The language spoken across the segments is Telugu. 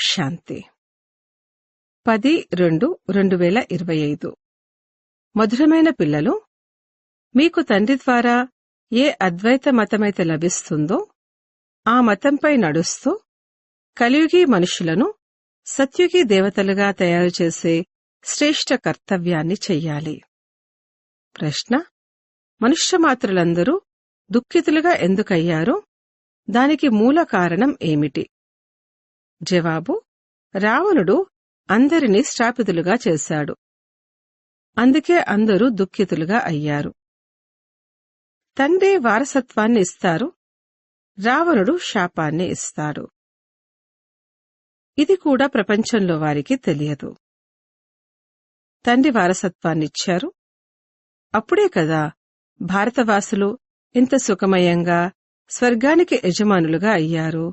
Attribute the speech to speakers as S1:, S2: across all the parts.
S1: శాంతి 10-2-2025 మధురమైన పిల్లలు, మీకు తండ్రి ద్వారా ఏ అద్వైత మతమైతే లభిస్తుందో ఆ మతంపై నడుస్తూ కలియుగీ మనుషులను సత్యుగీ దేవతలుగా తయారుచేసే శ్రేష్ఠ కర్తవ్యాన్ని చెయ్యాలి. ప్రశ్న: మనుష్యమాత్రులందరూ దుఃఖితులుగా ఎందుకయ్యారో దానికి మూల కారణం ఏమిటి? జవాబు: రావణుడు అందరినీ శ్రాపితులుగా చేశాడు. అందుకే అందరూ దుఃఖితులుగా అయ్యారు. తండ్రి వారసత్వాన్ని ఇస్తారు, రావణుడు శాపాన్ని ఇస్తాడు. ఇది కూడా ప్రపంచంలో వారికి తెలియదు. తండ్రి వారసత్వాన్నిచ్చారు, అప్పుడే కదా భారతవాసులు ఇంత సుఖమయంగా స్వర్గానికి యజమానులుగా అయ్యారు,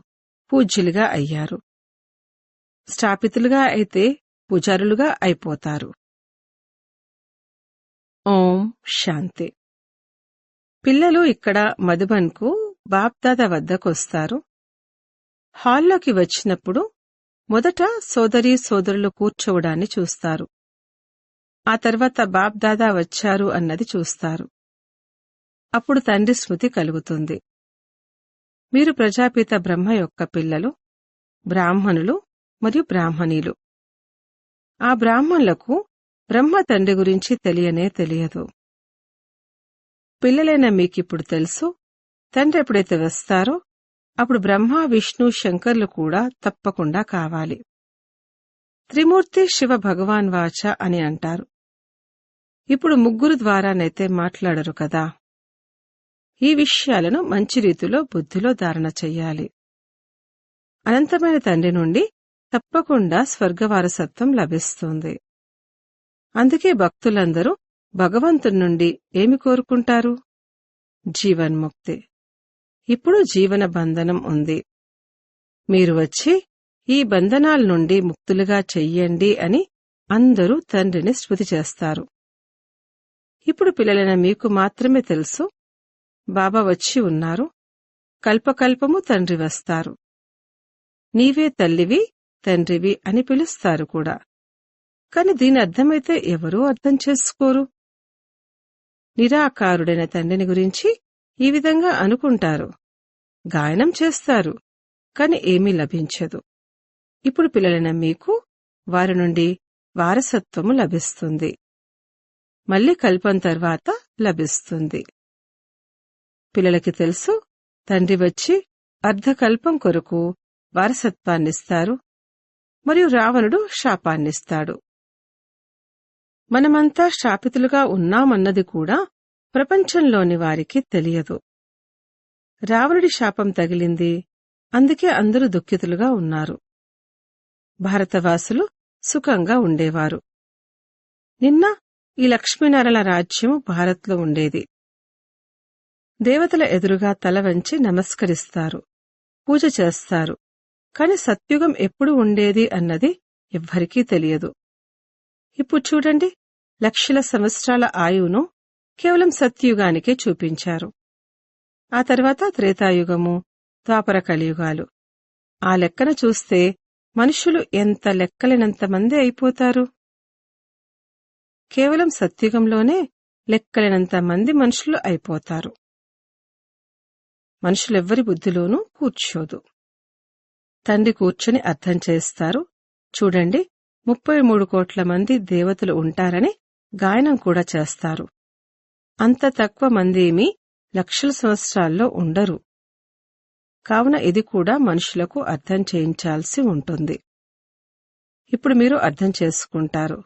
S1: పూజ్యులుగా అయ్యారు. స్థాపితులుగా అయితే పూజారులుగా అయిపోతారు. ఓం శాంతి. పిల్లలు ఇక్కడ మధుబన్కు బాప్దాదా వద్దకొస్తారు. హాల్లోకి వచ్చినప్పుడు మొదట సోదరీ సోదరులు కూర్చోవడాన్ని చూస్తారు. ఆ తర్వాత బాప్దాదా వచ్చారు అన్నది చూస్తారు. అప్పుడు తండ్రి స్మృతి కలుగుతుంది. మీరు ప్రజాపిత బ్రహ్మ యొక్క పిల్లలు, బ్రాహ్మణులు మరియు బ్రాహ్మణీలు. ఆ బ్రాహ్మణులకు బ్రహ్మ తండ్రి గురించి తెలియనే తెలియదు. పిల్లలైన మీకిప్పుడు తెలుసు, తండ్రి ఎప్పుడైతే వస్తారో అప్పుడు బ్రహ్మ, విష్ణు, శంకర్లు కూడా తప్పకుండా కావాలి. త్రిమూర్తి శివ భగవాన్ వాచ అని అంటారు. ఇప్పుడు ముగ్గురు ద్వారానైతే మాట్లాడరు కదా. ఈ విషయాలను మంచి రీతిలో బుద్ధిలో ధారణ చెయ్యాలి. అనంతమైన తండ్రి నుండి తప్పకుండా స్వర్గవారసత్వం లభిస్తుంది. అందుకే భక్తులందరూ భగవంతుని నుండి ఏమి కోరుకుంటారు? జీవన్ముక్తి. ఇప్పుడు జీవన బంధనం ఉంది. మీరు వచ్చి ఈ బంధనాల నుండి ముక్తులుగా చెయ్యండి అని అందరూ తండ్రిని స్తుతి చేస్తారు. ఇప్పుడు పిల్లలైన మీకు మాత్రమే తెలుసు, బాబా వచ్చి ఉన్నారు, కల్పకల్పము తండ్రి వస్తారు. నీవే తల్లివి, తండ్రివి అని పిలుస్తారు కూడా. కాని దీని అర్థమైతే ఎవరూ అర్థం చేసుకోరు. నిరాకారుడైన తండ్రిని గురించి ఈ విధంగా అనుకుంటారు, గాయనం చేస్తారు, కాని ఏమీ లభించదు. ఇప్పుడు పిల్లలైన మీకు వారి నుండి వారసత్వము లభిస్తుంది. మళ్లీ కల్పం తర్వాత లభిస్తుంది. పిల్లలకి తెలుసు, తండ్రి వచ్చి అర్ధకల్పం కొరకు వారసత్వాన్నిస్తారు మరియు రావణుడు శాపాన్నిస్తాడు. మనమంతా శాపితులుగా ఉన్నామన్నది కూడా ప్రపంచంలోని వారికి తెలియదు. రావణుడి శాపం తగిలింది, అందుకే అందరూ దుఃఖితులుగా ఉన్నారు. భారతవాసులు సుఖంగా ఉండేవారు. నిన్న ఈ లక్ష్మీనారాయణ రాజ్యము భారత్లో ఉండేది. దేవతల ఎదురుగా తల వంచి నమస్కరిస్తారు, పూజ చేస్తారు. కాని సత్యుగం ఎప్పుడు ఉండేది అన్నది ఎవ్వరికీ తెలియదు. ఇప్పుడు చూడండి, లక్షల సంవత్సరాల ఆయువును కేవలం సత్యుగానికే చూపించారు. ఆ తర్వాత త్రేతాయుగము, ద్వాపర కలియుగాలు. ఆ లెక్కన చూస్తే మనుషులు ఎంత లెక్కలేనంతమంది అయిపోతారు. కేవలం సత్యుగంలోనే లెక్కలేనంత మంది మనుషులు అయిపోతారు. మనుషులెవ్వరి బుద్ధిలోనూ కూర్చోదు. తండ్రి కూర్చుని అర్థం చేస్తారు. చూడండి, 33 కోట్ల మంది దేవతలు ఉంటారని గాయనం కూడా చేస్తారు. అంత తక్కువ మందేమీ లక్షల సంవత్సరాల్లో ఉండరు. కావున ఇది కూడా మనుషులకు అర్థం చేయించాల్సి ఉంటుంది. ఇప్పుడు మీరు అర్థం చేసుకుంటారు,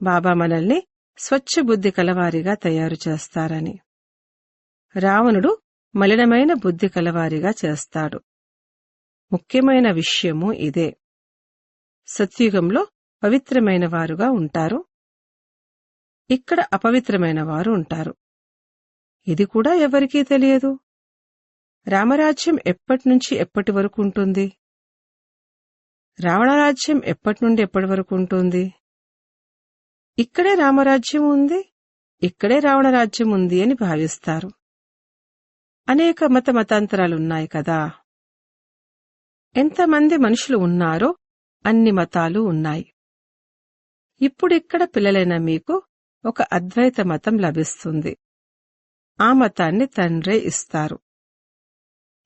S1: బాబా మనల్ని స్వచ్ఛ బుద్ధి కలవారిగా తయారు చేస్తారని. రావణుడు మలినమైన బుద్ధి కలవారిగా చేస్తాడు. ముఖ్యమైన విషయము ఇదే. సత్యుగంలో పవిత్రమైన వారుగా ఉంటారు, ఇక్కడ అపవిత్రమైన వారు ఉంటారు. ఇది కూడా ఎవరికీ తెలియదు. రామరాజ్యం ఎప్పటినుంచి ఎప్పటి వరకు ఉంటుంది? రావణరాజ్యం ఎప్పటి నుండి ఎప్పటి వరకు ఉంటుంది? ఇక్కడే రామరాజ్యం ఉంది, ఇక్కడే రావణరాజ్యం ఉంది అని భావిస్తారు. అనేక మతాంతరాలున్నాయి కదా. ఎంతమంది మనుషులు ఉన్నారో అన్ని మతాలు ఉన్నాయి. ఇప్పుడిక్కడ పిల్లలైన మీకు ఒక అద్వైత మతం లభిస్తుంది. ఆ మతాన్ని తండ్రే ఇస్తారు.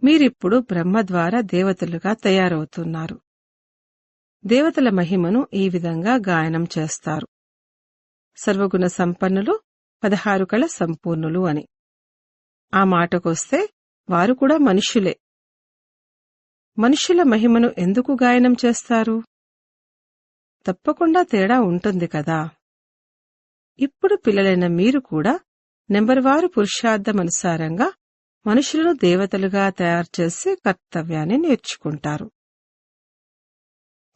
S1: మీరిప్పుడు బ్రహ్మ ద్వారా దేవతలుగా తయారవుతున్నారు. దేవతల మహిమను ఈ విధంగా గాయనం చేస్తారు. సర్వగుణ సంపన్నులు, 16 కళ సంపూర్ణులు అని. ఆ మాటకొస్తే వారు కూడా మనుష్యులే. మనుష్యుల మహిమను ఎందుకు గాయనం చేస్తారు? తప్పకుండా తేడా ఉంటుంది కదా. ఇప్పుడు పిల్లలైన మీరు కూడా నెంబర్వారు పురుషార్థమనుసారంగా మనుషులను దేవతలుగా తయారుచేసే కర్తవ్యాన్ని నేర్చుకుంటారు.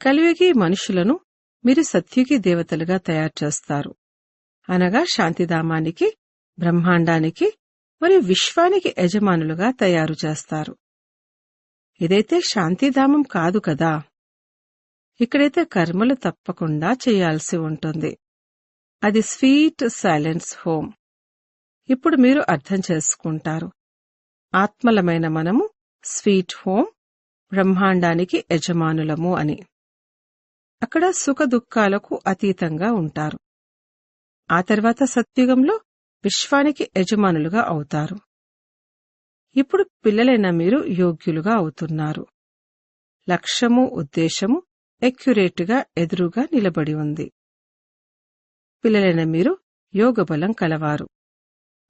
S1: కలియుగి మనుషులను మీరు సత్యుగి దేవతలుగా తయారుచేస్తారు. అనగా శాంతిధామానికి, బ్రహ్మాండానికి మరియు విశ్వానికి యజమానులుగా తయారు చేస్తారు. ఇదైతే శాంతిధామం కాదు కదా. ఇక్కడైతే కర్మలు తప్పకుండా చేయాల్సి ఉంటుంది. అది స్వీట్ సైలెన్స్ హోమ్. ఇప్పుడు మీరు అర్థం చేసుకుంటారు. ఆత్మలమైన మనము స్వీట్ హోమ్, బ్రహ్మాండానికి యజమానులము అని. అక్కడ సుఖ దుఃఖాలకు అతీతంగా ఉంటారు. ఆ తర్వాత సత్యుగంలో విశ్వానికి యజమానులుగా అవుతారు. ఇప్పుడు పిల్లలైన మీరు యోగ్యులుగా అవుతున్నారు. లక్ష్యము, ఉద్దేశము ఎక్యురేట్గా ఎదురుగా నిలబడి ఉంది. పిల్లలైన మీరు యోగబలం కలవారు.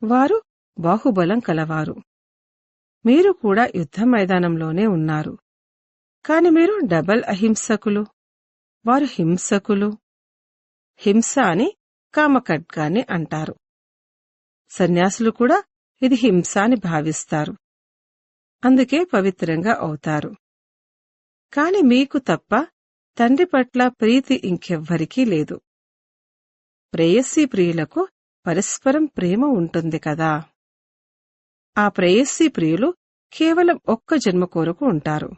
S1: వారు బాహుబలం కలవారు. మీరు కూడా యుద్ధ మైదానంలోనే ఉన్నారు. కాని మీరు డబల్ అహింసకులు. వారు హింసకులు. హింస అని కామఖడ్గాన్ని అంటారు. సన్యాసులు కూడా ఇది హింస అని భావిస్తారు. అందుకే పవిత్రంగా అవుతారు. కాని మీకు తప్ప తండ్రి పట్ల ప్రీతి ఇంకెవ్వరికీ లేదు. ప్రేయసీ ప్రియులకు పరస్పరం ప్రేమ ఉంటుంది కదా. ఆ ప్రేయసీ ప్రియులు కేవలం ఒక్క జన్మ కొరకు ఉంటారు.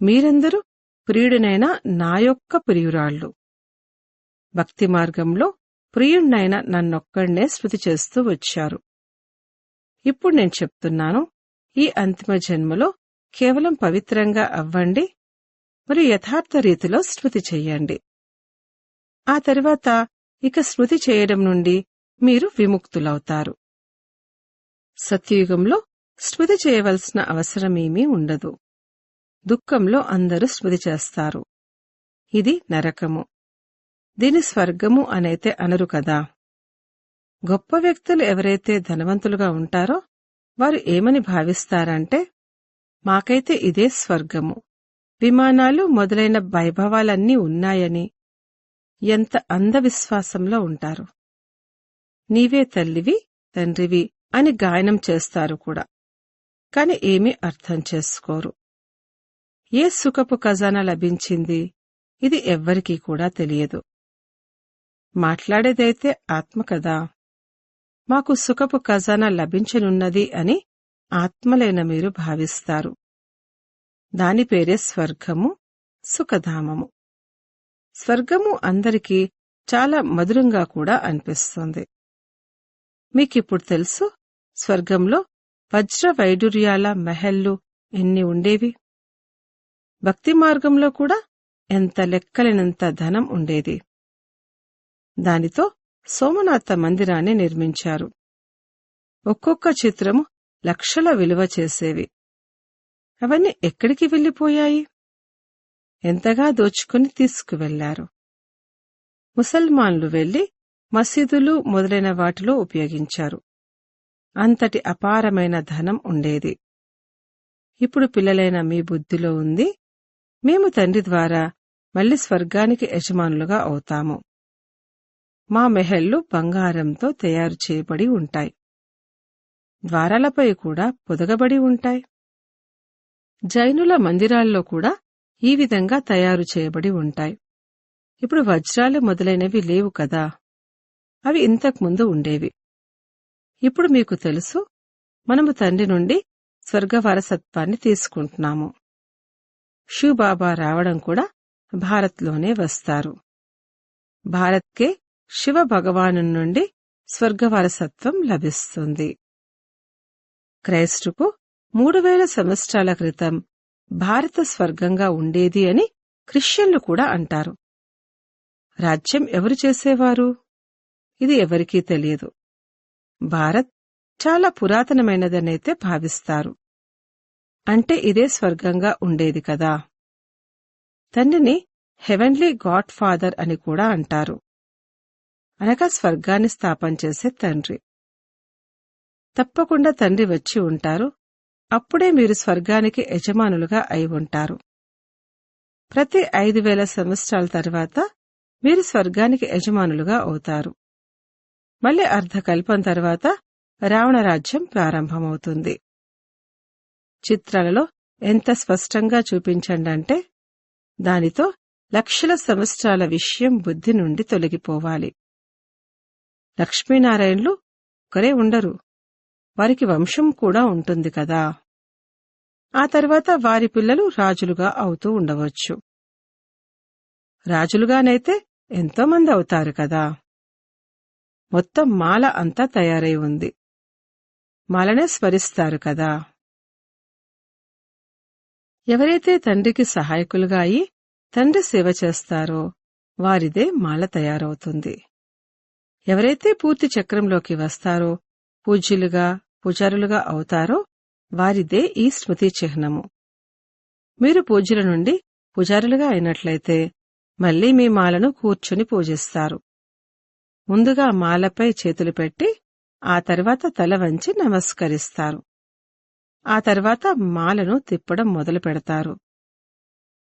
S1: మీరందరూ ప్రియుడినైన నా యొక్క ప్రియురాళ్లు. భక్తి మార్గంలో ప్రియుణ్ణైన నన్నొక్కడ్నే స్మృతి చేస్తూ వచ్చారు. ఇప్పుడు నేను చెప్తున్నాను, ఈ అంతిమ జన్మలో కేవలం పవిత్రంగా అవ్వండి మరియు యథార్థ రీతిలో స్మృతి చెయ్యండి. ఆ తరువాత ఇక స్మృతి చేయడం నుండి మీరు విముక్తులవుతారు. సత్యయుగంలో స్మృతి చేయవలసిన అవసరమేమీ ఉండదు. దుఃఖంలో అందరూ స్మృతి చేస్తారు. ఇది నరకము. దీని స్వర్గము అనైతే అనరు కదా. గొప్ప వ్యక్తులు ఎవరైతే ధనవంతులుగా ఉంటారో వారు ఏమని భావిస్తారంటే, మాకైతే ఇదే స్వర్గము, విమానాలు మొదలైన వైభవాలన్నీ ఉన్నాయని ఎంత అంధవిశ్వాసంలో ఉంటారు. నీవే తల్లివి, తండ్రివి అని గాయనం చేస్తారు కూడా. కాని ఏమీ అర్థం చేసుకోరు. ఏ సుఖపు ఖజానా లభించింది, ఇది ఎవ్వరికీ కూడా తెలియదు. మాట్లాడేదైతే ఆత్మ కదా. మాకు సుఖపు ఖజానా లభించనున్నది అని ఆత్మలైన మీరు భావిస్తారు. దాని పేరే స్వర్గము, సుఖధామము. స్వర్గము అందరికీ చాలా మధురంగా కూడా అనిపిస్తుంది. మీకిప్పుడు తెలుసు, స్వర్గంలో వజ్ర వైడూర్యాల మెహల్లు ఎన్ని ఉండేవి. భక్తి మార్గంలో కూడా ఎంత లెక్కలేనంత ధనం ఉండేది. దానితో సోమనాథ మందిరాన్ని నిర్మించారు. ఒక్కొక్క చిత్రము లక్షల విలువ చేసేవి. అవన్నీ ఎక్కడికి వెళ్లిపోయాయి? ఎంతగా దోచుకుని తీసుకువెళ్లారు. ముసల్మాన్లు వెళ్లి మసీదులు మొదలైన వాటిలో ఉపయోగించారు. అంతటి అపారమైన ధనం ఉండేది. ఇప్పుడు పిల్లలైన మీ బుద్ధిలో ఉంది, మేము తండ్రి ద్వారా మళ్లీ స్వర్గానికి యజమానులుగా అవుతాము. మా మెహల్లు బంగారంతో తయారు చేయబడి ఉంటాయి. ద్వారాలపై కూడా పొదగబడి ఉంటాయి. జైనుల మందిరాల్లో కూడా ఈ విధంగా తయారు చేయబడి ఉంటాయి. ఇప్పుడు వజ్రాలు మొదలైనవి లేవు కదా. అవి ఇంతకుముందు ఉండేవి. ఇప్పుడు మీకు తెలుసు, మనము తండ్రి నుండి స్వర్గవారసత్వాన్ని తీసుకుంటున్నాము. శివబాబా రావడం కూడా భారత్లోనే వస్తారు. భారత్కే శివ భగవాను నుండి స్వర్గవారసత్వం లభిస్తుంది. క్రైస్తుకు 3000 సంవత్సరాల క్రితం భారత స్వర్గంగా ఉండేది అని క్రిస్టియన్లు కూడా అంటారు. రాజ్యం ఎవరు చేసేవారు? ఇది ఎవరికీ తెలియదు. భారత్ చాలా పురాతనమైనదనైతే భావిస్తారు. అంటే ఇదే స్వర్గంగా ఉండేది కదా. తండ్రిని హెవెన్లీ గాడ్ ఫాదర్ అని కూడా అంటారు. అనగా స్వర్గాన్ని స్థాపన చేసే తండ్రి. తప్పకుండా తండ్రి వచ్చి ఉంటారు. అప్పుడే మీరు స్వర్గానికి యజమానులుగా అయి ఉంటారు. ప్రతి 5000 సంవత్సరాల తర్వాత మీరు స్వర్గానికి యజమానులుగా అవుతారు. మళ్ళీ అర్ధకల్పం తర్వాత రావణ రాజ్యం ప్రారంభమవుతుంది. చిత్రాలలో ఎంత స్పష్టంగా చూపించండంటే దానితో లక్షల సంవత్సరాల విషయం బుద్ధి నుండి తొలగిపోవాలి. లక్ష్మీనారాయణులు ఒకరే ఉండరు. వారికి వంశం కూడా ఉంటుంది కదా. ఆ తర్వాత వారి పిల్లలు రాజులుగా అవుతూ ఉండవచ్చు. రాజులుగానైతే ఎంతోమంది అవుతారు కదా. మొత్తం మాల అంతా తయారై ఉంది. మాలనే స్మరిస్తారు కదా. ఎవరైతే తండ్రికి సహాయకులుగా అయి తండ్రి సేవ చేస్తారో వారిదే మాల తయారవుతుంది. ఎవరైతే పూర్తి చక్రంలోకి వస్తారో పూజ్యులుగా పుజారులుగా అవుతారో వారిదే ఈ స్మృతి చిహ్నము. మీరు పూజ్యుల నుండి పుజారులుగా అయినట్లయితే మళ్లీ మీ మాలను కూర్చుని పూజిస్తారు. ముందుగా మాలపై చేతులు పెట్టి ఆ తర్వాత తల వంచి నమస్కరిస్తారు. ఆ తర్వాత మాలను తిప్పడం మొదలు పెడతారు.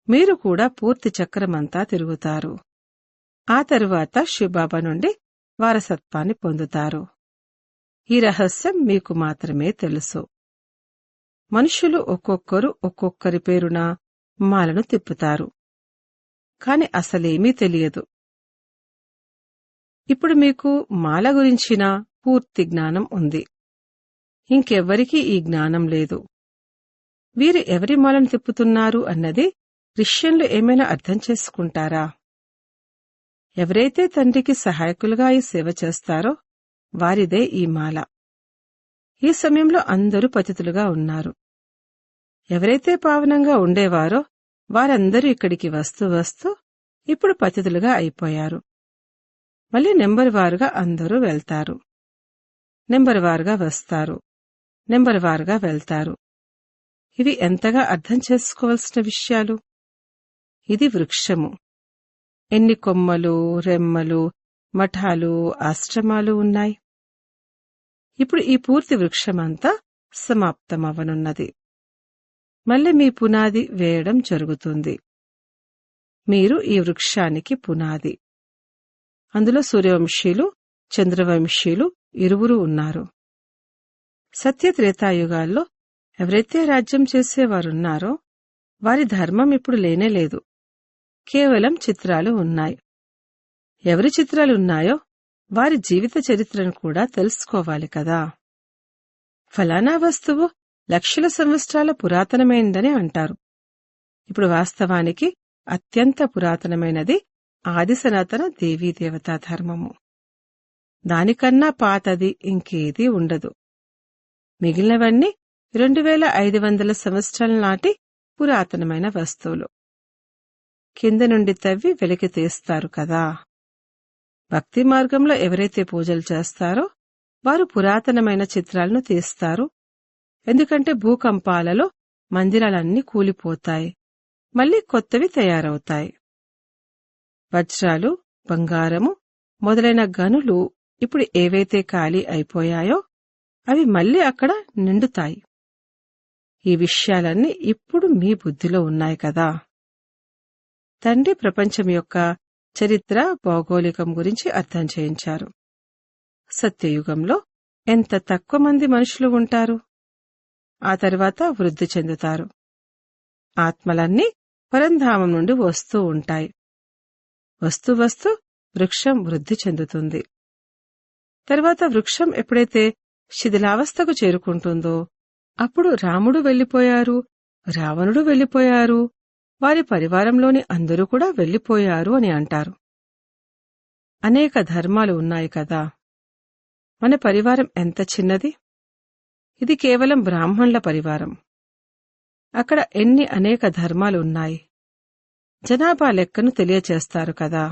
S1: మీరు కూడా పూర్తి చక్రమంతా తిరుగుతారు. ఆ తరువాత శివబాబా నుండి వారసత్వాన్ని పొందుతారు. ఈ రహస్యం మీకు మాత్రమే తెలుసు. మనుషులు ఒక్కొక్కరు ఒక్కొక్కరి పేరున మాలను తిప్పుతారు. కాని అసలేమీ తెలియదు. ఇప్పుడు మీకు మాల గురించిన పూర్తి జ్ఞానం ఉంది. ఇంకెవ్వరికీ ఈ జ్ఞానం లేదు. వీరు ఎవరి మాలను తిప్పుతున్నారు అన్నది క్రిస్టియన్లు ఏమైనా అర్థం చేసుకుంటారా? ఎవరైతే తండ్రికి సహాయకులుగా ఈ సేవ చేస్తారో వారిదే ఈ మాల. ఈ సమయంలో అందరూ పతితులుగా ఉన్నారు. ఎవరైతే పావనంగా ఉండేవారో వారందరూ ఇక్కడికి వస్తూ వస్తూ ఇప్పుడు పతితులుగా అయిపోయారు. మళ్ళీ నెంబర్ వారుగా అందరూ వెళ్తారు. నెంబర్ వారుగా వస్తారు. నెంబర్ వారుగా వెళ్తారు. ఇవి ఎంతగా అర్థం చేసుకోవలసిన విషయాలు. ఇది వృక్షము. ఎన్ని కొమ్మలు, రెమ్మలు, మఠాలు, ఆశ్రమాలు ఉన్నాయి. ఇప్పుడు ఈ పూర్తి వృక్షమంతా సమాప్తమవనున్నది. మళ్ళీ మీ పునాది వేయడం జరుగుతుంది. మీరు ఈ వృక్షానికి పునాది. అందులో సూర్యవంశీయులు, చంద్రవంశీయులు ఇరువురు ఉన్నారు. సత్యత్రేతాయుగాల్లో ఎవరైతే రాజ్యం చేసేవారున్నారో వారి ధర్మం ఇప్పుడు లేనేలేదు. కేవలం చిత్రాలు ఉన్నాయి. ఎవరి చిత్రాలున్నాయో వారి జీవిత చరిత్రను కూడా తెలుసుకోవాలి కదా. ఫలానా వస్తువు లక్షల సంవత్సరాల పురాతనమైందని అంటారు. ఇప్పుడు వాస్తవానికి అత్యంత పురాతనమైనది ఆది సనాతన దేవీదేవతా ధర్మము. దానికన్నా పాతది ఇంకేదీ ఉండదు. మిగిలినవన్నీ 2500 సంవత్సరాల నాటి పురాతనమైన వస్తువులు. కింద నుండి తవ్వి వెలికి తీస్తారు కదా. భక్తి మార్గంలో ఎవరైతే పూజలు చేస్తారో వారు పురాతనమైన చిత్రాలను తీస్తారు. ఎందుకంటే భూకంపాలలో మందిరాలన్నీ కూలిపోతాయి. మళ్లీ కొత్తవి తయారవుతాయి. వజ్రాలు, బంగారము మొదలైన గనులు ఇప్పుడు ఏవైతే ఖాళీ అయిపోయాయో అవి మళ్లీ అక్కడ నిండుతాయి. ఈ విషయాలన్నీ ఇప్పుడు మీ బుద్ధిలో ఉన్నాయి కదా. తండ్రి ప్రపంచం యొక్క చరిత్ర, భౌగోళికం గురించి అర్థం చేయించారు. సత్యయుగంలో ఎంత తక్కువ మంది మనుషులు ఉంటారు. ఆ తర్వాత వృద్ధి చెందుతారు. ఆత్మలన్నీ పరంధామం నుండి వస్తూ ఉంటాయి. వస్తూ వస్తూ వృక్షం వృద్ధి చెందుతుంది. తర్వాత వృక్షం ఎప్పుడైతే శిథిలావస్థకు చేరుకుంటుందో అప్పుడు రాముడు వెళ్లిపోయారు, రావణుడు వెళ్లిపోయారు, వారి పరివారంలోని అందరూ కూడా వెళ్లిపోయారు అని అంటారు. అనేక ధర్మాలు ఉన్నాయి కదా. మన పరివారం ఎంత చిన్నది. ఇది కేవలం బ్రాహ్మణుల పరివారం. అక్కడ ఎన్ని అనేక ధర్మాలు ఉన్నాయి. జనాభా లెక్కను తెలియచేస్తారు కదా.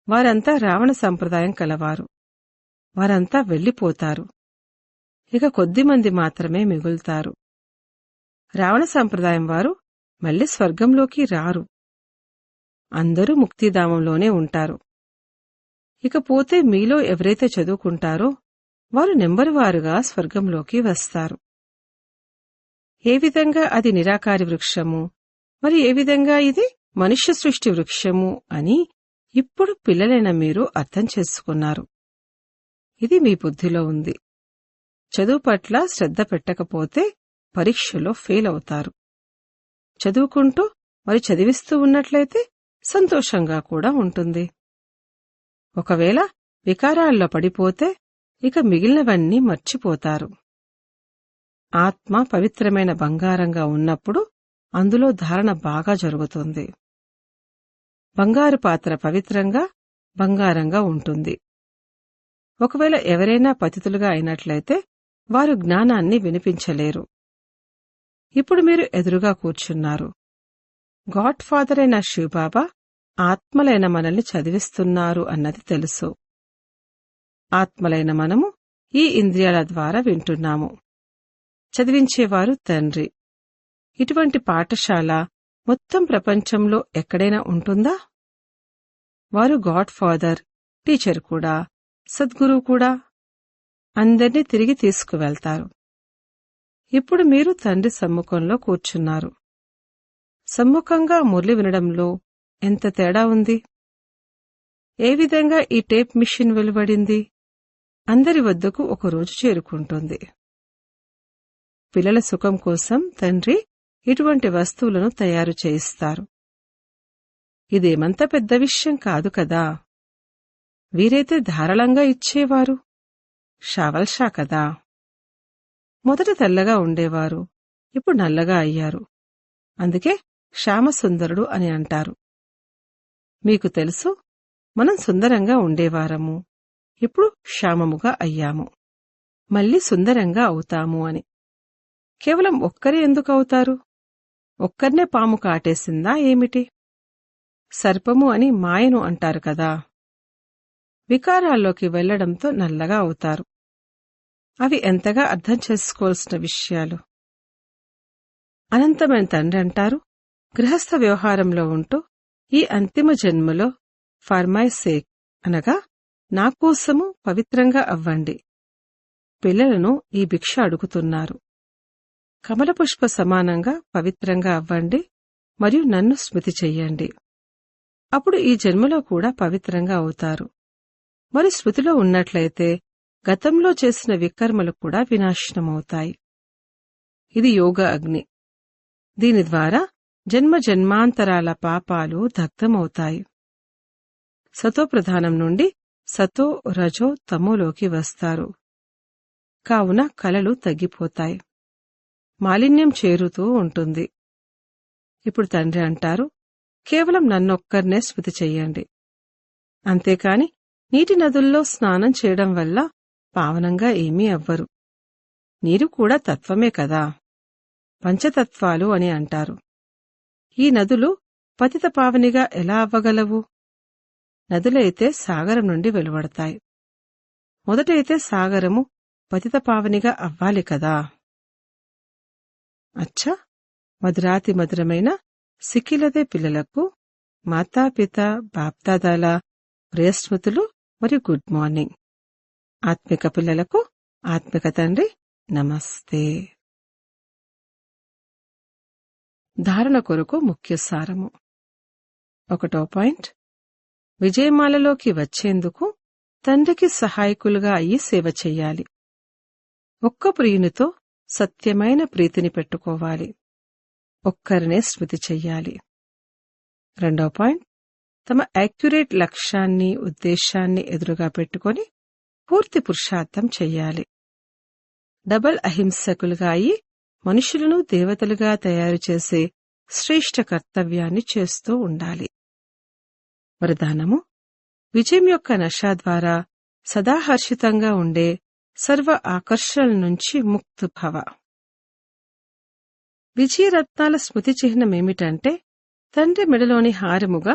S1: వారంతా రావణ సంప్రదాయం కలవారు. వారంతా వెళ్ళిపోతారు. ఇక కొద్దిమంది మాత్రమే మిగులుతారు. రావణ సంప్రదాయం వారు మళ్లీ స్వర్గంలోకి రారు. అందరూ ముక్తిధామంలోనే ఉంటారు. ఇకపోతే మీలో ఎవరైతే చదువుకుంటారో వారు నెంబరువారుగా స్వర్గంలోకి వస్తారు. ఏ విధంగా అది నిరాకారి వృక్షము, మరి ఏ విధంగా ఇది మనుష్య సృష్టి వృక్షము అని ఇప్పుడు పిల్లలైన మీరు అర్థం చేసుకున్నారు. ఇది మీ బుద్ధిలో ఉంది. చదువు పట్ల శ్రద్ధ పెట్టకపోతే పరీక్షలో ఫెయిల్ అవుతారు. చదువుకుంటూ మరి చదివిస్తూ ఉన్నట్లయితే సంతోషంగా కూడా ఉంటుంది. ఒకవేళ వికారాల్లో పడిపోతే ఇక మిగిలినవన్నీ మర్చిపోతారు. ఆత్మ పవిత్రమైన బంగారంగా ఉన్నప్పుడు అందులో ధారణ బాగా జరుగుతుంది. బంగారు పాత్ర పవిత్రంగా బంగారంగా ఉంటుంది. ఒకవేళ ఎవరైనా పతితులుగా అయినట్లయితే వారు జ్ఞానాన్ని వినిపించలేరు. ఇప్పుడు మీరు ఎదురుగా కూర్చున్నారు. గాడ్ ఫాదర్ అయిన శివబాబా ఆత్మలైన మనల్ని చదివిస్తున్నారు అన్నది తెలుసు. ఆత్మలైన మనము ఈ ఇంద్రియాల ద్వారా వింటున్నాము. చదివించేవారు తండ్రి. ఇటువంటి పాఠశాల మొత్తం ప్రపంచంలో ఎక్కడైనా ఉంటుందా? వారు గాడ్ ఫాదర్, టీచర్ కూడా, సద్గురు కూడా. అందర్నీ తిరిగి తీసుకువెళ్తారు. ఇప్పుడు మీరు తండ్రి సమ్ముఖంలో కూర్చున్నారు. సమ్ముఖంగా మురళి వినడంలో ఎంత తేడా ఉంది! ఏ విధంగా ఈ టేప్ మిషన్ వెలువడింది? అందరి వద్దకు ఒకరోజు చేరుకుంటుంది. పిల్లల సుఖం కోసం తండ్రి ఇటువంటి వస్తువులను తయారు చేయిస్తారు. ఇదేమంత పెద్ద విషయం కాదు కదా. వీరైతే ధారాళంగా ఇచ్చేవారు. షావల్షా కదా. మొదట తెల్లగా ఉండేవారు, ఇప్పుడు నల్లగా అయ్యారు. అందుకే శ్యామసుందరుడు అని అంటారు. మీకు తెలుసు, మనం సుందరంగా ఉండేవారము, ఇప్పుడు శ్యామముగా అయ్యాము, మళ్లీ సుందరంగా అవుతాము అని. కేవలం ఒక్కరే ఎందుకు అవుతారు? ఒక్కర్నే పాము కాటేసిందా ఏమిటి? సర్పము అని మాయను అంటారు కదా. వికారాల్లోకి వెళ్లడంతో నల్లగా అవుతారు. అవి ఎంతగా అర్థం చేసుకోవాల్సిన విషయాలు. అనంతమైన తండ్రి అంటారు, గృహస్థ వ్యవహారంలో ఉంటూ ఈ అంతిమ జన్మలో ఫర్ మై సేక్ అనగా నా కోసము పవిత్రంగా అవ్వండి. పిల్లలను ఈ భిక్ష అడుగుతున్నారు. కమలపుష్ప సమానంగా పవిత్రంగా అవ్వండి మరియు నన్ను స్మృతి చెయ్యండి. అప్పుడు ఈ జన్మలో కూడా పవిత్రంగా అవుతారు. మరి స్మృతిలో ఉన్నట్లయితే గతంలో చేసిన వికర్మలు కూడా వినాశనమవుతాయి. ఇది యోగ అగ్ని. దీని ద్వారా జన్మ జన్మాంతరాల పాపాలు దగ్ధమవుతాయి. సతోప్రధానం నుండి సతో రజో తమోలోకి వస్తారు. కావున కలలు తగ్గిపోతాయి. మాలిన్యం చేరుతూ ఉంటుంది. ఇప్పుడు తండ్రి అంటారు, కేవలం నన్నొక్కర్నే స్మృతి చెయ్యండి. అంతేకాని నీటి నదుల్లో స్నానం చేయడం వల్ల పావనంగా ఏమీ అవ్వరు. నీరు కూడా తత్వమే కదా. పంచతత్వాలు అని అంటారు. ఈ నదులు పతిత పావనిగా ఎలా అవ్వగలవు? నదులైతే సాగరం నుండి వెలువడతాయి. మొదటైతే సాగరము పతిత పావనిగా అవ్వాలి కదా. అచ్చా, మధురాతి మధురమైన సిక్కిలదే పిల్లలకు మాతాపిత బాప్దాదాల ప్రియస్మృతులు మరియు గుడ్ మార్నింగ్. ఆత్మిక పిల్లలకు ఆత్మిక తండ్రి నమస్తే. ధారణ కొరకు ముఖ్య సారము. 1వ పాయింట్, విజయమాలలోకి వచ్చేందుకు తండ్రికి సహాయకులుగా అయ్యి సేవ చెయ్యాలి. ఒక్క ప్రియునితో సత్యమైన ప్రీతిని పెట్టుకోవాలి. ఒక్కరినే స్మృతి చెయ్యాలి. 2వ పాయింట్, తమ యాక్యురేట్ లక్ష్యాన్ని ఉద్దేశాన్ని ఎదురుగా పెట్టుకొని పూర్తి పురుషార్థం చెయ్యాలి. డబల్ అహింసకులుగా అయి మనుషులను దేవతలుగా తయారు చేసే శ్రేష్ఠ కర్తవ్యాన్ని చేస్తూ ఉండాలి. వరదానము: విజయం యొక్క నష ద్వారా సదా హర్షితంగా ఉండే సర్వ ఆకర్షణల నుంచి ముక్తుభవ. విజయరత్నాల స్మృతి చిహ్నమేమిటంటే తండ్రి మెడలోని హారముగా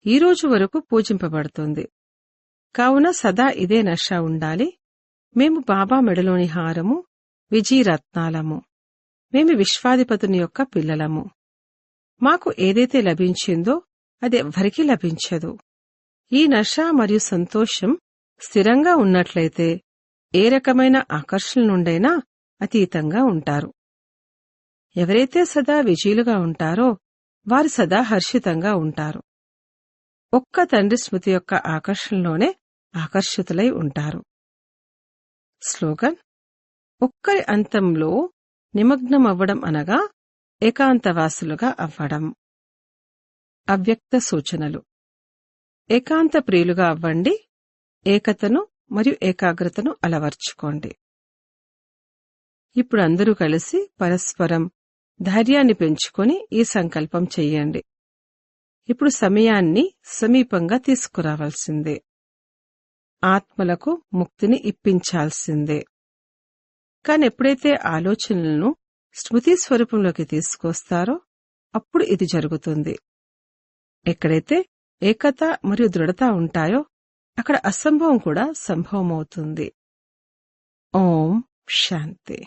S1: ఈరోజు వరకు పూజింపబడుతుంది. కావున సదా ఇదే నష ఉండాలి. మేము బాబా మెడలోని హారము, విజయరత్నాలము. మేము విశ్వాధిపతుని యొక్క పిల్లలము. మాకు ఏదైతే లభించిందో అదెవ్వరికీ లభించదు. ఈ నష మరియు సంతోషం స్థిరంగా ఉన్నట్లయితే ఏ రకమైన ఆకర్షణ నుండైనా అతీతంగా ఉంటారు. ఎవరైతే సదా విజయులుగా ఉంటారో వారు సదా హర్షితంగా ఉంటారు. ఒక్క తండ్రి స్మృతి యొక్క ఆకర్షణలోనే ఆకర్షితులై ఉంటారు. స్లోగన్: ఒక్కరి అంతంలో నిమగ్నమవ్వడం అనగా ఏకాంతవాసులుగా అవ్వడం. అవ్యక్త సూచనలు: ఏకాంత ప్రియులుగా అవ్వండి. ఏకతను మరియు ఏకాగ్రతను అలవర్చుకోండి. ఇప్పుడు అందరూ కలిసి పరస్పరం ధైర్యాన్ని పెంచుకొని ఈ సంకల్పం చెయ్యండి. ఇప్పుడు సమయాన్ని సమీపంగా తీసుకురావాల్సిందే. ఆత్మలకు ముక్తిని ఇప్పించాల్సిందే. కాని ఎప్పుడైతే ఆలోచనలను స్మృతి స్వరూపంలోకి తీసుకొస్తారో అప్పుడు ఇది జరుగుతుంది. ఎక్కడైతే ఏకత మరియు దృఢత ఉంటాయో అక్కడ అసంభవం కూడా సంభవమవుతుంది. ఓం శాంతి.